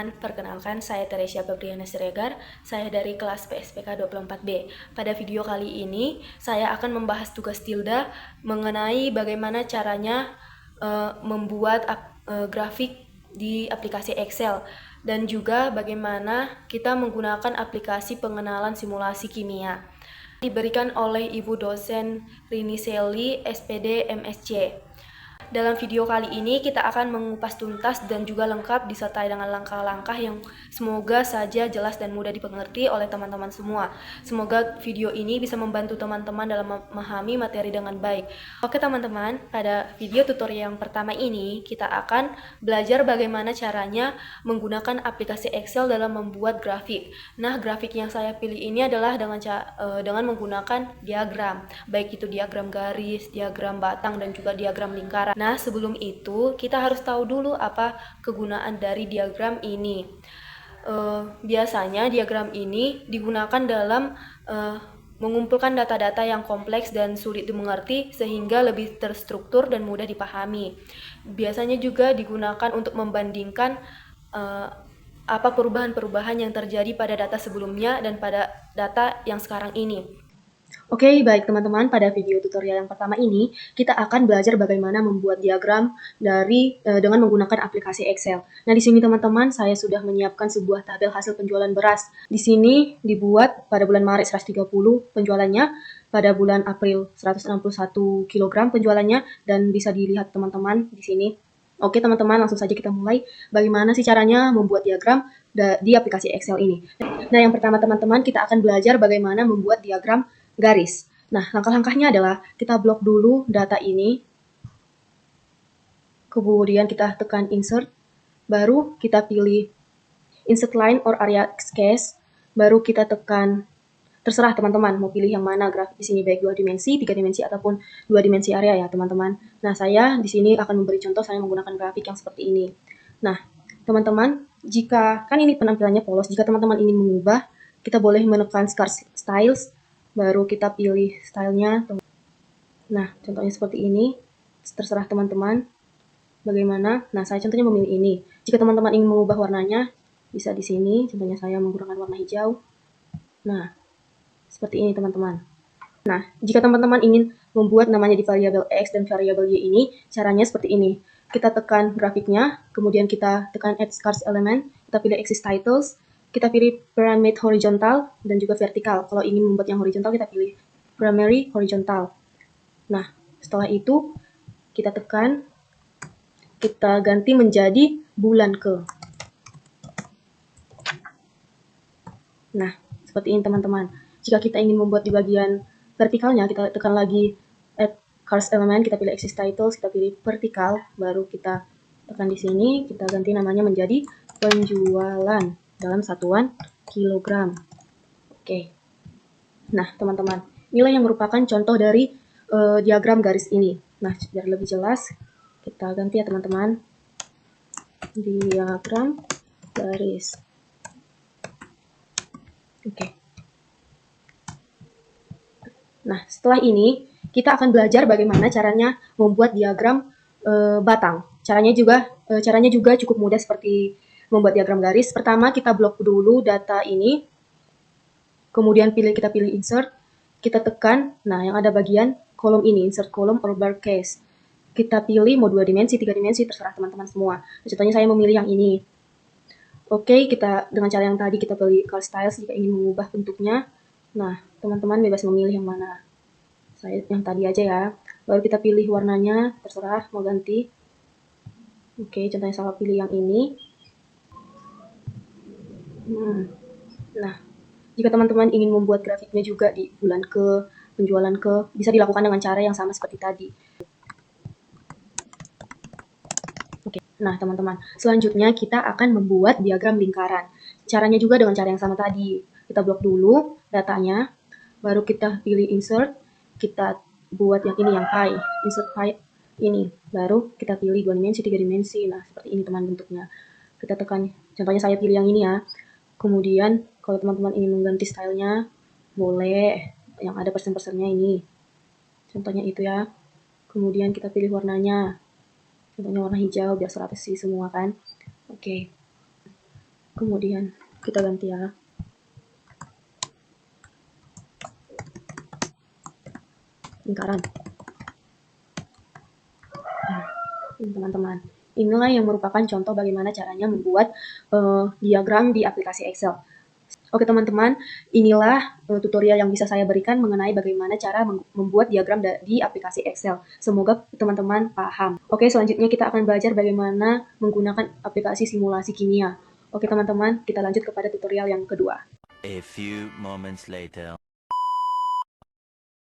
teman-teman, perkenalkan saya Teresia Febriana Siregar, saya dari kelas PSPK 24B. Pada video kali ini, saya akan membahas tugas Tilda mengenai bagaimana caranya membuat grafik di aplikasi Excel dan juga bagaimana kita menggunakan aplikasi pengenalan simulasi kimia. Diberikan oleh Ibu dosen Rini Seli, SPD MSc. Dalam video kali ini kita akan mengupas tuntas dan juga lengkap disertai dengan langkah-langkah yang semoga saja jelas dan mudah dipengerti oleh teman-teman semua. Semoga video ini bisa membantu teman-teman dalam memahami materi dengan baik. Oke teman-teman, pada video tutorial yang pertama ini kita akan belajar bagaimana caranya menggunakan aplikasi Excel dalam membuat grafik. Nah, grafik yang saya pilih ini adalah dengan menggunakan diagram, baik itu diagram garis, diagram batang, dan juga diagram lingkaran. Nah, sebelum itu kita harus tahu dulu apa kegunaan dari diagram ini. Biasanya diagram ini digunakan dalam mengumpulkan data-data yang kompleks dan sulit dimengerti sehingga lebih terstruktur dan mudah dipahami. Biasanya juga digunakan untuk membandingkan apa perubahan-perubahan yang terjadi pada data sebelumnya dan pada data yang sekarang ini. Oke, baik teman-teman, pada video tutorial yang pertama ini kita akan belajar bagaimana membuat diagram dengan menggunakan aplikasi Excel. Nah, di sini teman-teman saya sudah menyiapkan sebuah tabel hasil penjualan beras. Di sini dibuat pada bulan Maret 130 penjualannya, pada bulan April 161 kg penjualannya, dan bisa dilihat teman-teman di sini. Oke teman-teman, langsung saja kita mulai. Bagaimana sih caranya membuat diagram di aplikasi Excel ini? Nah, yang pertama teman-teman kita akan belajar bagaimana membuat diagram garis. Nah, langkah-langkahnya adalah kita blok dulu data ini, kemudian kita tekan insert, baru kita pilih insert line or area sketch, baru kita tekan, terserah teman-teman mau pilih yang mana grafik di sini, baik 2 dimensi, 3 dimensi, ataupun 2 dimensi area ya teman-teman. Nah, saya di sini akan memberi contoh saya menggunakan grafik yang seperti ini. Nah, teman-teman, jika kan ini penampilannya polos, jika teman-teman ingin mengubah, kita boleh menekan styles, baru kita pilih stylenya. Nah, contohnya seperti ini, terserah teman-teman bagaimana. Nah, saya contohnya memilih ini. Jika teman-teman ingin mengubah warnanya, bisa di sini. Contohnya saya menggunakan warna hijau. Nah, seperti ini teman-teman. Nah, jika teman-teman ingin membuat namanya di variabel X dan variabel Y ini, caranya seperti ini. Kita tekan grafiknya, kemudian kita tekan add scarce element, kita pilih axis titles, kita pilih pyramid horizontal dan juga vertikal. Kalau ingin membuat yang horizontal, kita pilih primary horizontal. Nah, setelah itu kita tekan, kita ganti menjadi bulan ke. Nah, seperti ini teman-teman. Jika kita ingin membuat di bagian vertikalnya, kita tekan lagi add scarce element, kita pilih axis titles, kita pilih vertikal, baru kita tekan di sini, kita ganti namanya menjadi penjualan dalam satuan kilogram. Oke. Nah, teman-teman, inilah yang merupakan contoh dari diagram garis ini. Nah, biar lebih jelas, kita ganti ya teman-teman. Diagram garis. Oke. Nah, setelah ini, kita akan belajar bagaimana caranya membuat diagram batang. Caranya juga cukup mudah seperti membuat diagram garis. Pertama, kita blok dulu data ini, kemudian kita pilih insert, kita tekan, nah yang ada bagian kolom ini, insert column or bar case. Kita pilih mau 2 dimensi, 3 dimensi, terserah teman-teman semua. Contohnya saya memilih yang ini. Oke, kita dengan cara yang tadi kita pilih color styles jika ingin mengubah bentuknya. Nah, teman-teman bebas memilih yang mana. Saya yang tadi aja ya. Baru kita pilih warnanya, terserah mau ganti. Oke, contohnya saya pilih yang ini. Nah, jika teman-teman ingin membuat grafiknya juga di bulan ke, penjualan ke, bisa dilakukan dengan cara yang sama seperti tadi. Oke, nah teman-teman, selanjutnya kita akan membuat diagram lingkaran. Caranya juga dengan cara yang sama tadi. Kita blok dulu datanya, baru kita pilih insert, kita buat yang ini, yang pie, insert pie ini, baru kita pilih 2 dimensi, 3 dimensi. Nah, seperti ini teman bentuknya. Kita tekan, contohnya saya pilih yang ini ya. Kemudian kalau teman-teman ingin mengganti stylenya, boleh. Yang ada persen-persennya ini. Contohnya itu ya. Kemudian kita pilih warnanya. Contohnya warna hijau, biar serasi semua kan. Oke. Kemudian kita ganti ya. Lingkaran. Nah, ini teman-teman. Inilah yang merupakan contoh bagaimana caranya membuat diagram di aplikasi Excel. Oke teman-teman, inilah tutorial yang bisa saya berikan mengenai bagaimana cara membuat diagram di aplikasi Excel. Semoga teman-teman paham. Oke, selanjutnya kita akan belajar bagaimana menggunakan aplikasi simulasi kimia. Oke teman-teman, kita lanjut kepada tutorial yang kedua. A few moments later.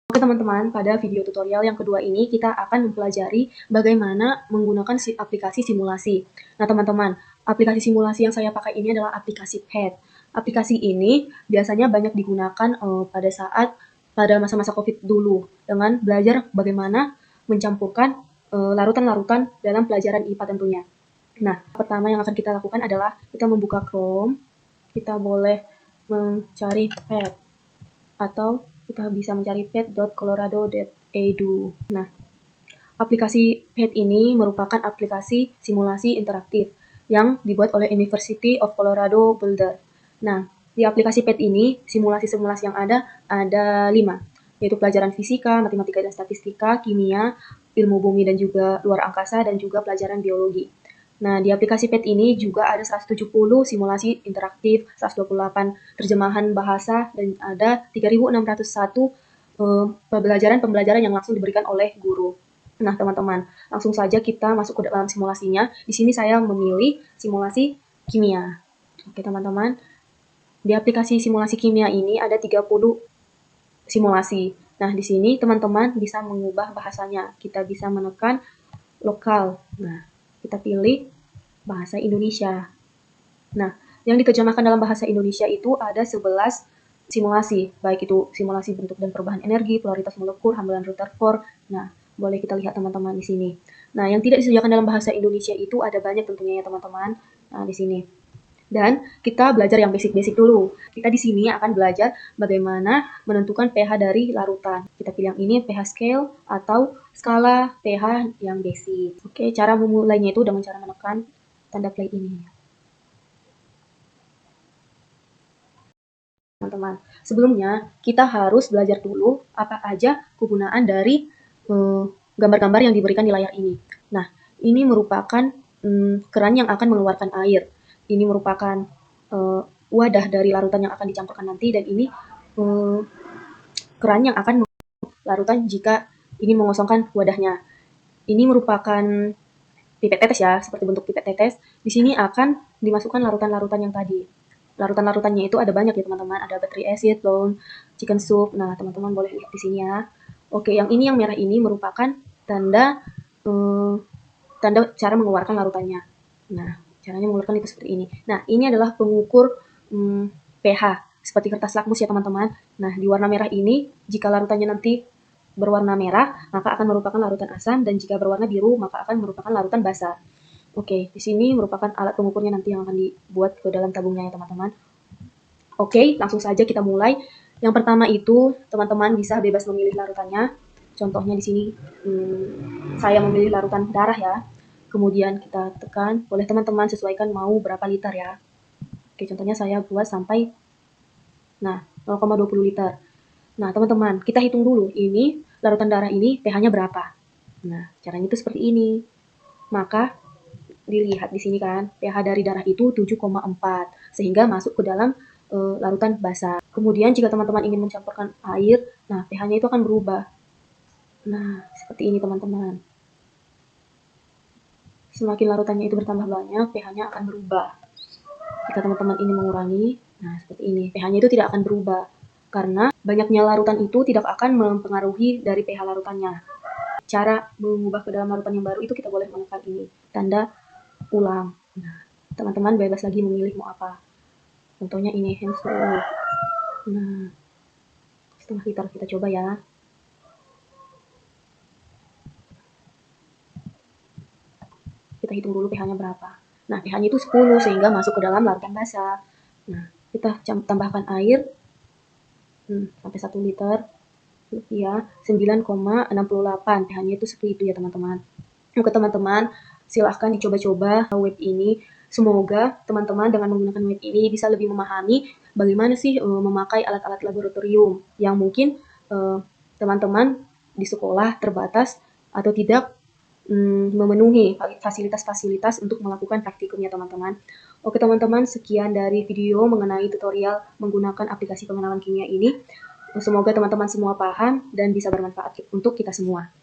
Oke teman-teman, pada video tutorial yang kedua ini kita akan mempelajari bagaimana menggunakan aplikasi simulasi. Nah teman-teman, aplikasi simulasi yang saya pakai ini adalah aplikasi PET. Aplikasi ini biasanya banyak digunakan pada masa-masa COVID dulu dengan belajar bagaimana mencampurkan larutan-larutan dalam pelajaran IPA tentunya. Nah, pertama yang akan kita lakukan adalah kita membuka Chrome, kita boleh mencari PET atau kita bisa mencari pet.colorado.edu. Nah, aplikasi PET ini merupakan aplikasi simulasi interaktif yang dibuat oleh University of Colorado Boulder. Nah, di aplikasi PET ini, simulasi-simulasi yang ada 5, yaitu pelajaran fisika, matematika dan statistika, kimia, ilmu bumi dan juga luar angkasa, dan juga pelajaran biologi. Nah, di aplikasi PET ini juga ada 170 simulasi interaktif, 128 terjemahan bahasa, dan ada 3.601 pembelajaran yang langsung diberikan oleh guru. Nah, teman-teman, langsung saja kita masuk ke dalam simulasinya. Di sini saya memilih simulasi kimia. Oke, teman-teman. Di aplikasi simulasi kimia ini ada 30 simulasi. Nah, di sini teman-teman bisa mengubah bahasanya. Kita bisa menekan lokal. Nah, kita pilih bahasa Indonesia. Nah, yang diterjemahkan dalam bahasa Indonesia itu ada 11 simulasi, baik itu simulasi bentuk dan perubahan energi, polaritas molekul, hambalan Rutherford. Nah, boleh kita lihat teman-teman di sini. Nah, yang tidak disediakan dalam bahasa Indonesia itu ada banyak tentunya ya teman-teman. Nah, di sini. Dan kita belajar yang basic-basic dulu. Kita di sini akan belajar bagaimana menentukan pH dari larutan. Kita pilih yang ini, pH scale atau skala pH yang basic. Oke, cara memulainya itu dengan cara menekan tanda play ini. Teman-teman, sebelumnya kita harus belajar dulu apa aja kegunaan dari gambar-gambar yang diberikan di layar ini. Nah, ini merupakan keran yang akan mengeluarkan air. Ini merupakan wadah dari larutan yang akan dicampurkan nanti, dan ini keran yang akan larutan jika ini mengosongkan wadahnya. Ini merupakan pipet tetes ya, seperti bentuk pipet tetes. Di sini akan dimasukkan larutan-larutan yang tadi. Larutan-larutannya itu ada banyak ya teman-teman, ada battery acid, bone, chicken soup. Nah, teman-teman boleh lihat di sini ya. Oke, yang merah ini merupakan tanda cara mengeluarkan larutannya. Nah, caranya mengeluarkan itu seperti ini. Nah, ini adalah pengukur pH, seperti kertas lakmus ya teman-teman. Nah, di warna merah ini, jika larutannya nanti berwarna merah, maka akan merupakan larutan asam, dan jika berwarna biru, maka akan merupakan larutan basa. Oke, di sini merupakan alat pengukurnya nanti yang akan dibuat ke dalam tabungnya ya teman-teman. Oke, langsung saja kita mulai. Yang pertama itu, teman-teman bisa bebas memilih larutannya. Contohnya di sini, saya memilih larutan darah ya. Kemudian kita tekan, boleh teman-teman sesuaikan mau berapa liter ya. Oke, contohnya saya buat sampai 0,20 liter. Nah, teman-teman, kita hitung dulu ini larutan darah ini pH-nya berapa. Nah, caranya itu seperti ini. Maka dilihat di sini kan, pH dari darah itu 7,4 sehingga masuk ke dalam larutan basa. Kemudian jika teman-teman ingin mencampurkan air, nah pH-nya itu akan berubah. Nah, seperti ini teman-teman. Semakin larutannya itu bertambah banyak, pH-nya akan berubah. Jika teman-teman ingin mengurangi, nah seperti ini, pH-nya itu tidak akan berubah. Karena banyaknya larutan itu tidak akan mempengaruhi dari pH larutannya. Cara mengubah ke dalam larutan yang baru itu kita boleh menekan ini, tanda ulang. Nah, teman-teman bebas lagi memilih mau apa. Contohnya ini, hands rule. Nah, setengah liter kita coba ya. Kita hitung dulu pH-nya berapa. Nah, pH-nya itu 10 sehingga masuk ke dalam larutan basa. Nah, kita tambahkan air sampai 1 liter ya, 9,68. pH-nya itu seperti itu ya teman-teman. Oke teman-teman, silahkan dicoba-coba web ini. Semoga teman-teman dengan menggunakan web ini bisa lebih memahami bagaimana sih memakai alat-alat laboratorium yang mungkin teman-teman di sekolah terbatas atau tidak memenuhi fasilitas-fasilitas untuk melakukan praktikumnya teman-teman. Oke teman-teman, sekian dari video mengenai tutorial menggunakan aplikasi pengenalan kimia ini. Semoga teman-teman semua paham dan bisa bermanfaat untuk kita semua.